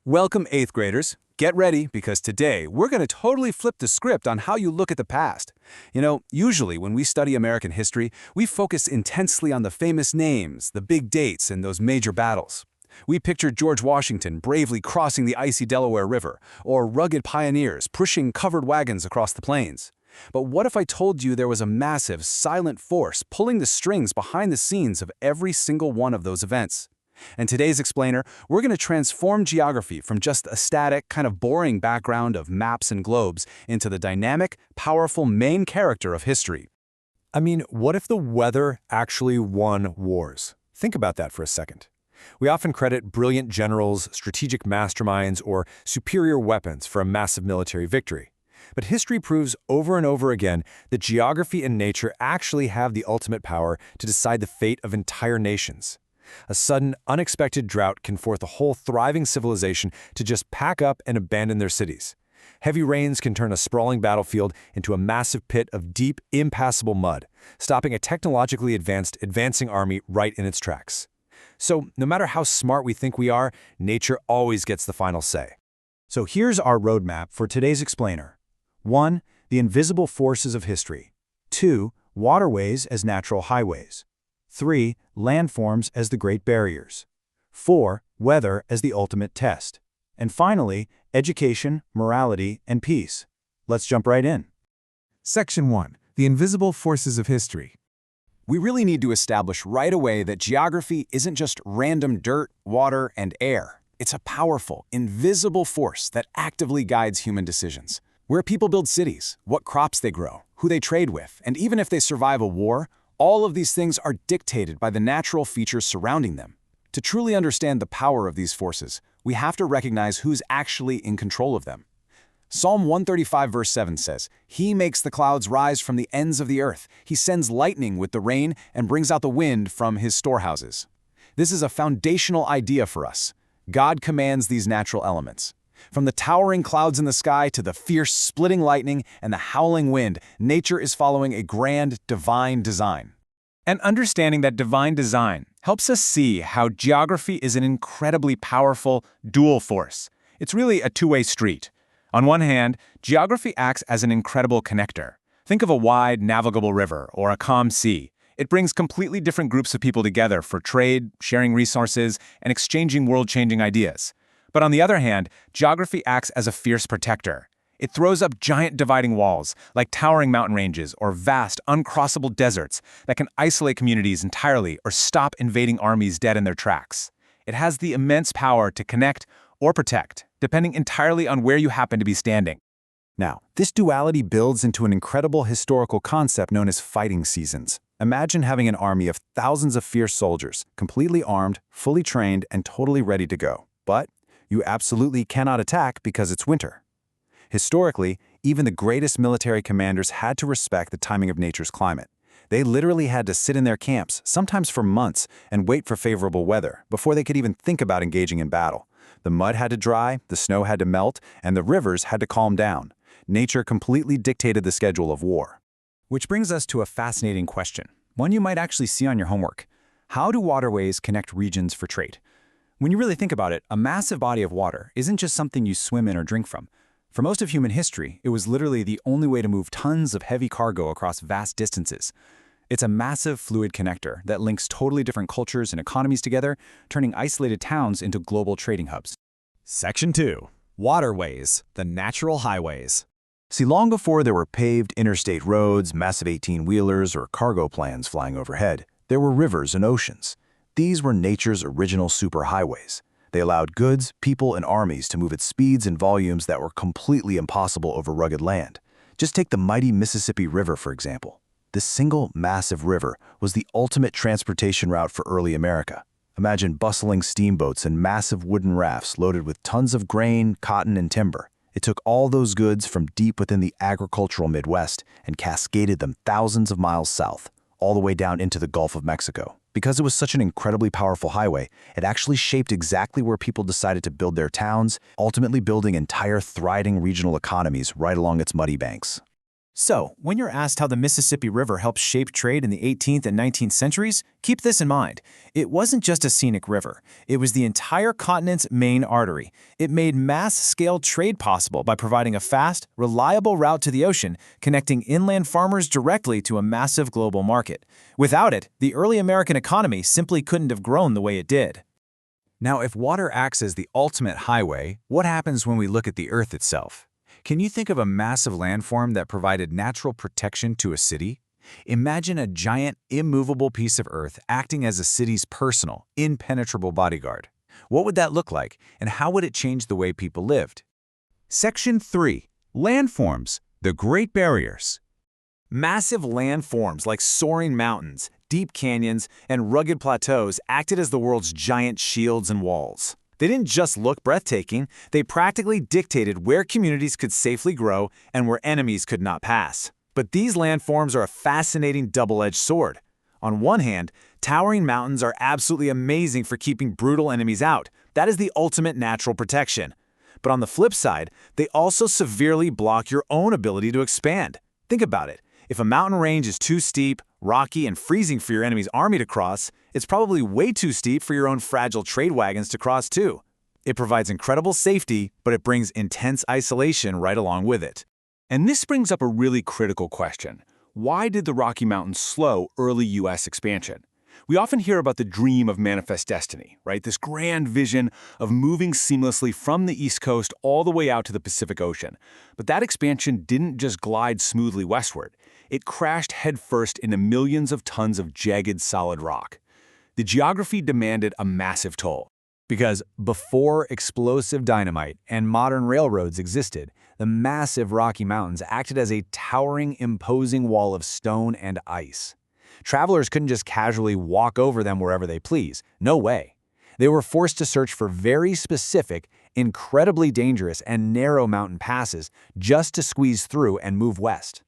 Welcome, 8th graders. Get ready because today we're going to totally flip the script on how you look at the past. Usually when we study American history, we focus intensely on the famous names, the big dates, and those major battles. We picture George Washington bravely crossing the icy Delaware River, or rugged pioneers pushing covered wagons across the plains. But what if I told you there was a massive, silent force pulling the strings behind the scenes of every single one of those events? In today's explainer, we're going to transform geography from just a static, kind of boring background of maps and globes into the dynamic, powerful main character of history. What if the weather actually won wars? Think about that for a second. We often credit brilliant generals, strategic masterminds, or superior weapons for a massive military victory. But history proves over and over again that geography and nature actually have the ultimate power to decide the fate of entire nations. A sudden, unexpected drought can force a whole thriving civilization to just pack up and abandon their cities. Heavy rains can turn a sprawling battlefield into a massive pit of deep, impassable mud, stopping a technologically advancing army right in its tracks. So, no matter how smart we think we are, nature always gets the final say. So here's our roadmap for today's explainer. 1. The invisible forces of history. 2. Waterways as natural highways. 3. Landforms as the Great Barriers. 4. Weather as the ultimate test. And finally, education, morality, and peace. Let's jump right in. Section 1. The invisible forces of history. We really need to establish right away that geography isn't just random dirt, water, and air. It's a powerful, invisible force that actively guides human decisions. Where people build cities, what crops they grow, who they trade with, and even if they survive a war, all of these things are dictated by the natural features surrounding them. To truly understand the power of these forces, we have to recognize who's actually in control of them. Psalm 135 verse 7 says, "He makes the clouds rise from the ends of the earth. He sends lightning with the rain and brings out the wind from his storehouses." This is a foundational idea for us. God commands these natural elements. From the towering clouds in the sky to the fierce splitting lightning and the howling wind, nature is following a grand, divine design. And understanding that divine design helps us see how geography is an incredibly powerful, dual force. It's really a two-way street. On one hand, geography acts as an incredible connector. Think of a wide, navigable river or a calm sea. It brings completely different groups of people together for trade, sharing resources, and exchanging world-changing ideas. But on the other hand, geography acts as a fierce protector. It throws up giant dividing walls, like towering mountain ranges or vast, uncrossable deserts that can isolate communities entirely or stop invading armies dead in their tracks. It has the immense power to connect or protect, depending entirely on where you happen to be standing. Now, this duality builds into an incredible historical concept known as fighting seasons. Imagine having an army of thousands of fierce soldiers, completely armed, fully trained, and totally ready to go. But you absolutely cannot attack because it's winter. Historically, even the greatest military commanders had to respect the timing of nature's climate. They literally had to sit in their camps, sometimes for months, and wait for favorable weather before they could even think about engaging in battle. The mud had to dry, the snow had to melt, and the rivers had to calm down. Nature completely dictated the schedule of war. Which brings us to a fascinating question, one you might actually see on your homework. How do waterways connect regions for trade? When you really think about it, a massive body of water isn't just something you swim in or drink from. For most of human history, it was literally the only way to move tons of heavy cargo across vast distances. It's a massive fluid connector that links totally different cultures and economies together, turning isolated towns into global trading hubs. Section 2. Waterways, the natural highways. See, long before there were paved interstate roads, massive 18-wheelers, or cargo planes flying overhead, there were rivers and oceans. These were nature's original superhighways. They allowed goods, people, and armies to move at speeds and volumes that were completely impossible over rugged land. Just take the mighty Mississippi River, for example. This single, massive river was the ultimate transportation route for early America. Imagine bustling steamboats and massive wooden rafts loaded with tons of grain, cotton, and timber. It took all those goods from deep within the agricultural Midwest and cascaded them thousands of miles south, all the way down into the Gulf of Mexico. Because it was such an incredibly powerful highway, it actually shaped exactly where people decided to build their towns, ultimately building entire thriving regional economies right along its muddy banks. So, when you're asked how the Mississippi River helped shape trade in the 18th and 19th centuries, keep this in mind. It wasn't just a scenic river. It was the entire continent's main artery. It made mass-scale trade possible by providing a fast, reliable route to the ocean, connecting inland farmers directly to a massive global market. Without it, the early American economy simply couldn't have grown the way it did. Now, if water acts as the ultimate highway, what happens when we look at the Earth itself? Can you think of a massive landform that provided natural protection to a city? Imagine a giant, immovable piece of Earth acting as a city's personal, impenetrable bodyguard. What would that look like, and how would it change the way people lived? Section 3. Landforms, the Great Barriers. Massive landforms like soaring mountains, deep canyons, and rugged plateaus acted as the world's giant shields and walls. They didn't just look breathtaking, they practically dictated where communities could safely grow and where enemies could not pass. But these landforms are a fascinating double-edged sword. On one hand, towering mountains are absolutely amazing for keeping brutal enemies out. That is the ultimate natural protection. But on the flip side, they also severely block your own ability to expand. Think about it. If a mountain range is too steep, rocky, and freezing for your enemy's army to cross, it's probably way too steep for your own fragile trade wagons to cross too. It provides incredible safety, but it brings intense isolation right along with it. And this brings up a really critical question. Why did the Rocky Mountains slow early U.S. expansion? We often hear about the dream of manifest destiny, right? This grand vision of moving seamlessly from the East Coast all the way out to the Pacific Ocean. But that expansion didn't just glide smoothly westward. It crashed headfirst into millions of tons of jagged, solid rock. The geography demanded a massive toll. Because before explosive dynamite and modern railroads existed, the massive Rocky Mountains acted as a towering, imposing wall of stone and ice. Travelers couldn't just casually walk over them wherever they please. No way. They were forced to search for very specific, incredibly dangerous, and narrow mountain passes just to squeeze through and move west.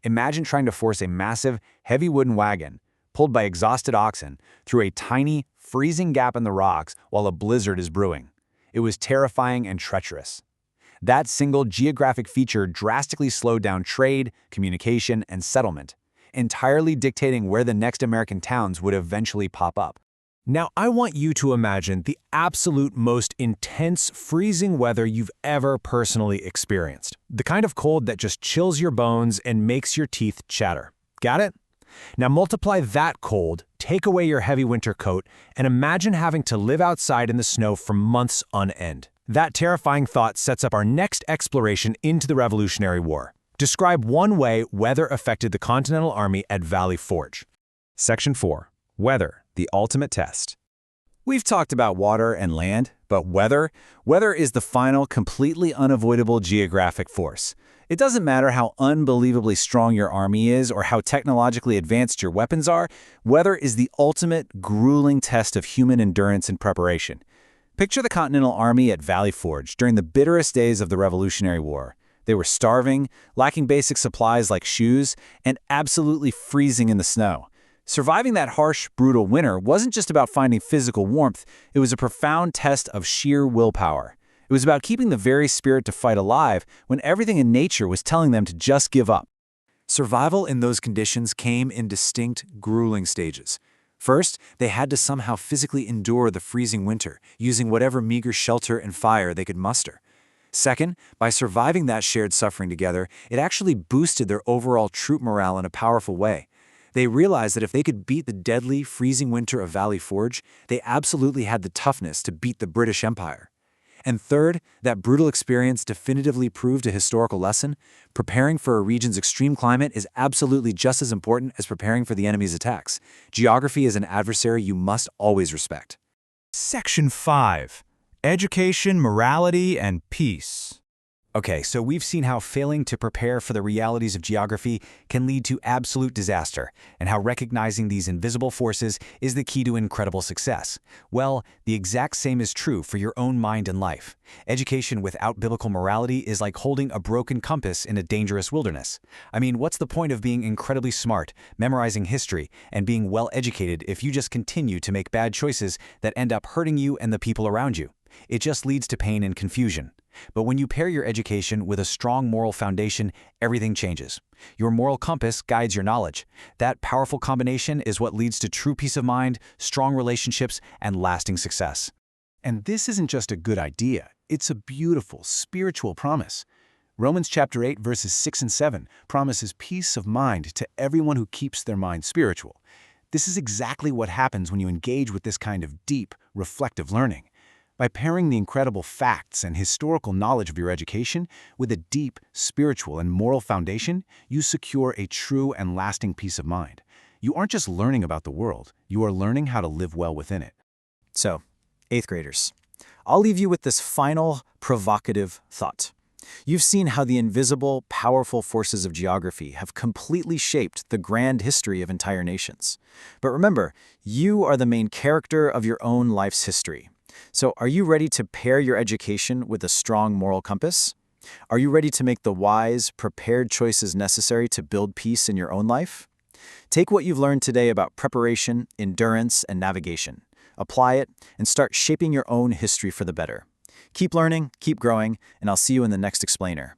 Imagine trying to force a massive, heavy wooden wagon, pulled by exhausted oxen, through a tiny, freezing gap in the rocks while a blizzard is brewing. It was terrifying and treacherous. That single geographic feature drastically slowed down trade, communication, and settlement, entirely dictating where the next American towns would eventually pop up. Now, I want you to imagine the absolute most intense freezing weather you've ever personally experienced. The kind of cold that just chills your bones and makes your teeth chatter. Got it? Now multiply that cold, take away your heavy winter coat, and imagine having to live outside in the snow for months on end. That terrifying thought sets up our next exploration into the Revolutionary War. Describe one way weather affected the Continental Army at Valley Forge. Section 4. Weather, the ultimate test. We've talked about water and land, but weather is the final, completely unavoidable geographic force. It doesn't matter how unbelievably strong your army is or how technologically advanced your weapons are, weather is the ultimate, grueling test of human endurance and preparation. Picture the Continental Army at Valley Forge during the bitterest days of the Revolutionary War. They were starving, lacking basic supplies like shoes, and absolutely freezing in the snow. Surviving that harsh, brutal winter wasn't just about finding physical warmth, it was a profound test of sheer willpower. It was about keeping the very spirit to fight alive when everything in nature was telling them to just give up. Survival in those conditions came in distinct, grueling stages. First, they had to somehow physically endure the freezing winter, using whatever meager shelter and fire they could muster. Second, by surviving that shared suffering together, it actually boosted their overall troop morale in a powerful way. They realized that if they could beat the deadly, freezing winter of Valley Forge, they absolutely had the toughness to beat the British Empire. And third, that brutal experience definitively proved a historical lesson. Preparing for a region's extreme climate is absolutely just as important as preparing for the enemy's attacks. Geography is an adversary you must always respect. Section 5. Education, Morality, and Peace. Okay, so we've seen how failing to prepare for the realities of geography can lead to absolute disaster, and how recognizing these invisible forces is the key to incredible success. Well, the exact same is true for your own mind and life. Education without biblical morality is like holding a broken compass in a dangerous wilderness. I mean, what's the point of being incredibly smart, memorizing history, and being well educated if you just continue to make bad choices that end up hurting you and the people around you? It just leads to pain and confusion. But when you pair your education with a strong moral foundation, everything changes. Your moral compass guides your knowledge. That powerful combination is what leads to true peace of mind, strong relationships, and lasting success. And this isn't just a good idea, it's a beautiful, spiritual promise. Romans chapter 8, verses 6 and 7 promises peace of mind to everyone who keeps their mind spiritual. This is exactly what happens when you engage with this kind of deep, reflective learning. By pairing the incredible facts and historical knowledge of your education with a deep, spiritual and moral foundation, you secure a true and lasting peace of mind. You aren't just learning about the world, you are learning how to live well within it. So, 8th graders, I'll leave you with this final, provocative thought. You've seen how the invisible, powerful forces of geography have completely shaped the grand history of entire nations. But remember, you are the main character of your own life's history. So are you ready to pair your education with a strong moral compass? Are you ready to make the wise, prepared choices necessary to build peace in your own life? Take what you've learned today about preparation, endurance, and navigation. Apply it, and start shaping your own history for the better. Keep learning, keep growing, and I'll see you in the next explainer.